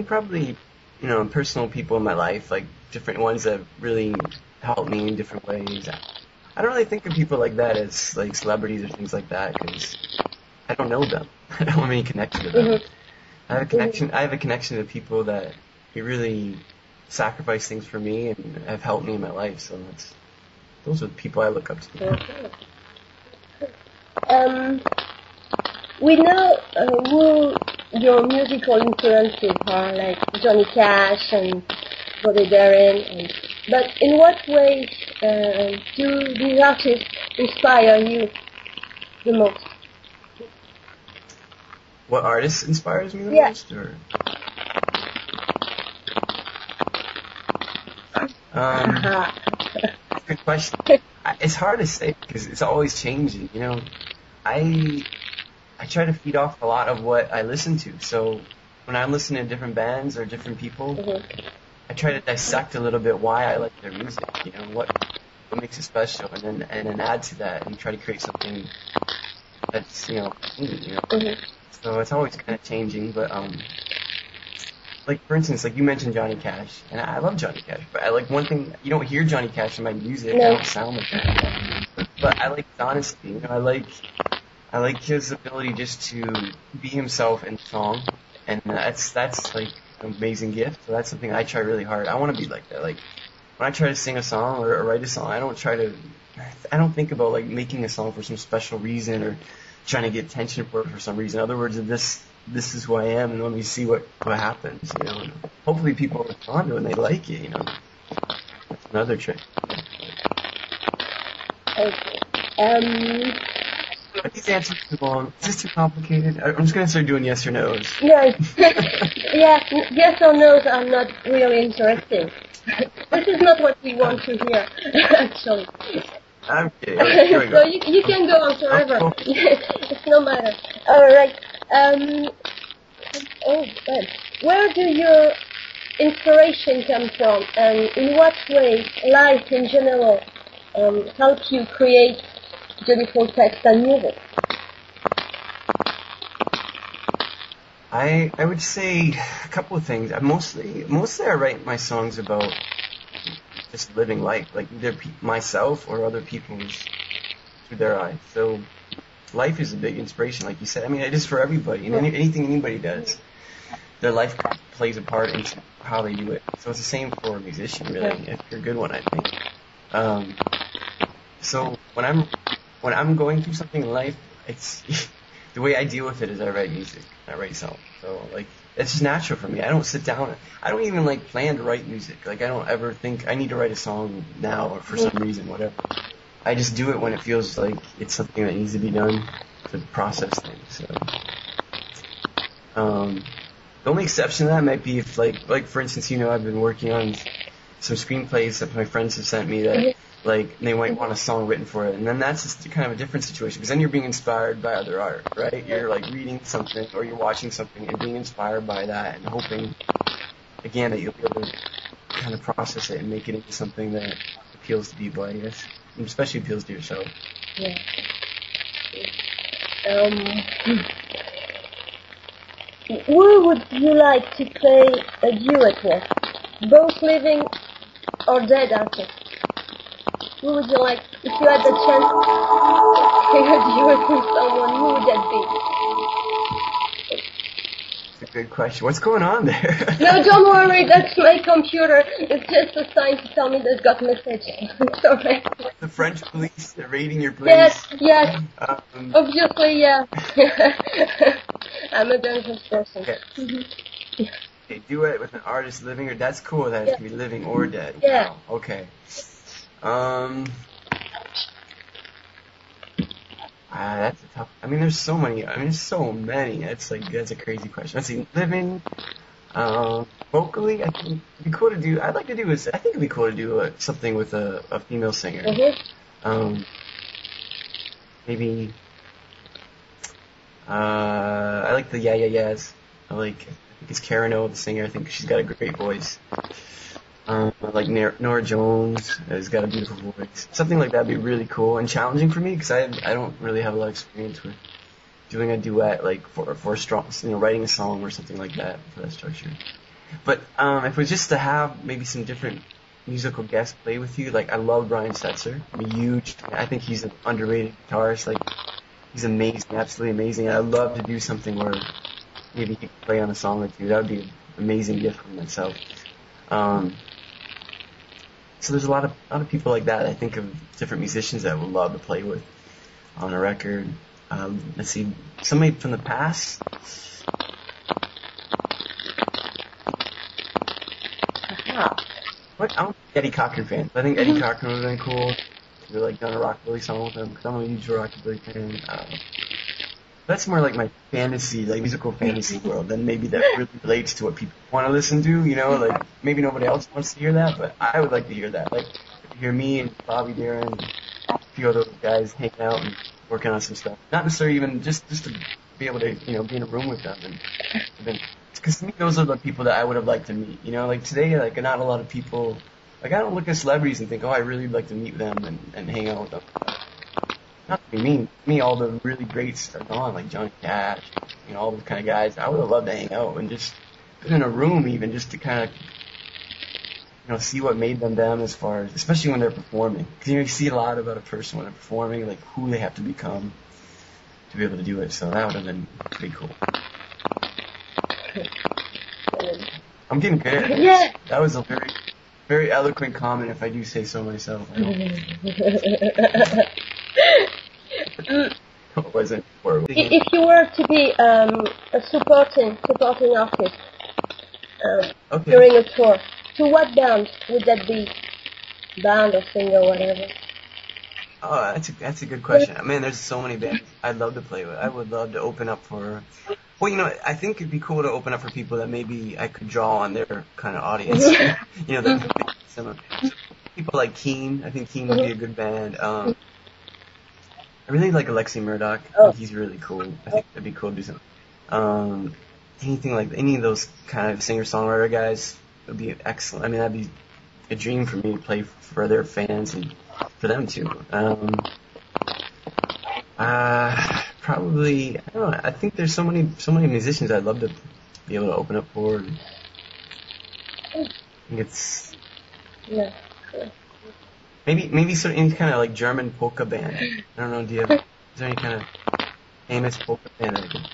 think probably, personal people in my life, like different ones that really helped me in different ways. I don't really think of people like that as like celebrities or things like that because I don't know them. I don't have any connection to them. I have a connection. I have a connection to people that really sacrifice things for me and have helped me in my life. So those are the people I look up to. We know who your musical influences are, like Johnny Cash and Bobby Darin. But in what ways do these artists inspire you the most? What artist inspires me the most? Or? Good question. It's hard to say because it's always changing. I try to feed off a lot of what I listen to. So when I'm listening to different bands or different people, I try to dissect a little bit why I like their music. What makes it special, and then add to that and try to create something that's me. So it's always kind of changing, but like for instance, like you mentioned Johnny Cash, and I love Johnny Cash, but I like one thing, you don't hear Johnny Cash in my music. I don't sound like that, but I like his honesty. I like his ability just to be himself in song, and that's like an amazing gift. So that's something I try really hard. I want to be like that. Like when I try to sing a song or write a song, I don't think about like making a song for some special reason or trying to get attention for it for some reason. In other words, this is who I am, and let me see what happens. And hopefully people respond to it and they like it. That's another trick. Okay. Are these answers too long? Is this too complicated? I'm just gonna start doing yes or no's. No. Yes or no's are not really interesting. This is not what we want to hear, actually. I'm kidding. Okay, here we go. So you can go on forever. Oh, cool. It's no matter. All right. Where do your inspiration come from, and in what way life in general helps you create beautiful text and music? I would say a couple of things. Mostly I write my songs about just living life, like either myself or other people's through their eyes. So life is a big inspiration, like you said. I mean, it is for everybody, and anything anybody does, their life plays a part into how they do it. So it's the same for a musician, really, if you're a good one, I think. So when I'm going through something in life, it's the way I deal with it is I write music, I write songs. So like it's just natural for me. I don't sit down. I don't even like plan to write music. Like I don't ever think I need to write a song now or for some reason, whatever. I just do it when it feels like it's something that needs to be done to process things. So the only exception to that might be if like for instance, I've been working on some screenplays that my friends have sent me that like they might want a song written for it, and then that's just kind of a different situation because then you're being inspired by other art, right? You're like reading something or you're watching something and being inspired by that and hoping again that you'll be able to kind of process it and make it into something that appeals to people, I guess, and especially appeals to yourself. Yeah. Who would you like to play a duet with? Both living or dead artists? Who would you like, if you had the chance to play a duet with someone, who would that be? That's a good question. What's going on there? No, don't worry, that's my computer. It's just a sign to tell me they've got message. It's alright. The French police, they're raiding your place. Yes. Obviously, yeah. I'm a dangerous person. Okay. Okay, duet with an artist living or that's cool that it can be living or dead. Yeah. Wow. Okay. That's a tough. I mean, there's so many. That's a crazy question. Let's see. Living, vocally, I think it'd be cool to do. I think it'd be cool to do something with a female singer. Maybe. I like the Yeah Yeah Yeahs. I think it's Karen O, the singer. I think she's got a great voice. Like Nora Jones has got a beautiful voice. Something like that would be really cool and challenging for me because I don't really have a lot of experience with doing a duet like for a strong, writing a song or something like that for that structure. But if it was just to have maybe some different musical guests play with you, like I love Brian Setzer. I'm a huge, I think he's an underrated guitarist. Like he's amazing, absolutely amazing. And I'd love to do something where maybe he could play on a song or two. That would be an amazing gift for myself. So there's a lot of people like that. I think of different musicians that I would love to play with on a record. Let's see, somebody from the past. What? I'm an Eddie Cochran fan. I think Eddie Cochran would have been cool. We'd like done a rockabilly song with him because I'm a huge rockabilly fan. That's more like my fantasy, like musical fantasy world, than maybe that really relates to what people want to listen to. You know, like maybe nobody else wants to hear that, but I would like to hear that. Like to hear me and Bobby Darin and a few other guys hanging out and working on some stuff. Not necessarily even just to be able to be in a room with them and because to me those are the people that I would have liked to meet. You know, like today, like not a lot of people. Like I don't look at celebrities and think, oh, I really would like to meet them and hang out with them. Not to be mean. To me, all the really greats are gone, like Johnny Cash, all those kind of guys. I would have loved to hang out and just be in a room even just to kind of, see what made them as far as, especially when they're performing. Because you see a lot about a person when they're performing, like who they have to become to be able to do it. So that would have been pretty cool. I'm getting good at it. Yeah. That was a very, very eloquent comment, if I do say so myself. It wasn't horrible. If you were to be a supporting artist during a tour, to what band would that be? Band or singer, whatever. Oh, that's a good question. Man, there's so many bands I'd love to play with. I would love to open up for. Well, I think it'd be cool to open up for people that maybe I could draw on their kind of audience. Similar. People like Keen. I think Keen would be a good band. I really like Alexi Murdoch. I think he's really cool. I think that'd be cool to do something. Anything like any of those kind of singer-songwriter guys would be excellent. I mean, that'd be a dream for me to play for their fans and for them too. Probably, I don't know. I think there's so many musicians I'd love to be able to open up for. I think it's maybe sort of any kind of like German polka band. I don't know. Is there any kind of famous polka band that I could?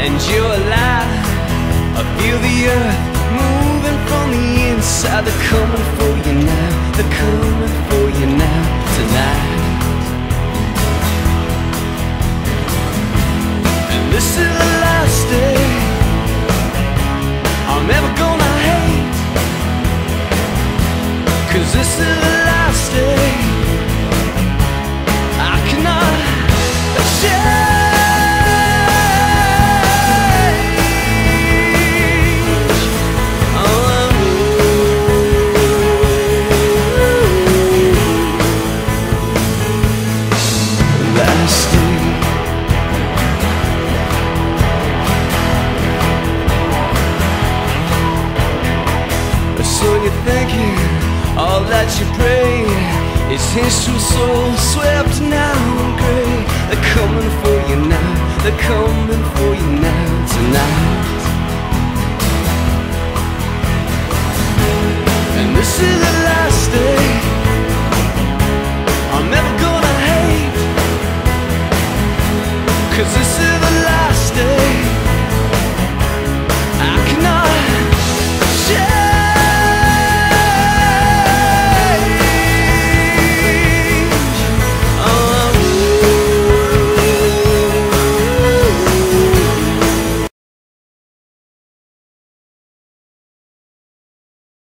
And you're alive. I feel the earth moving from the inside. They're coming for you now. They're coming for you now tonight. And this is the last day I'm ever gonna hate, 'cause this is the last day I cannot change. All that you pray is history so swept now and grey. They're coming for you now. They're coming for you now tonight. And this is the last day I'm ever gonna hate, 'cause this is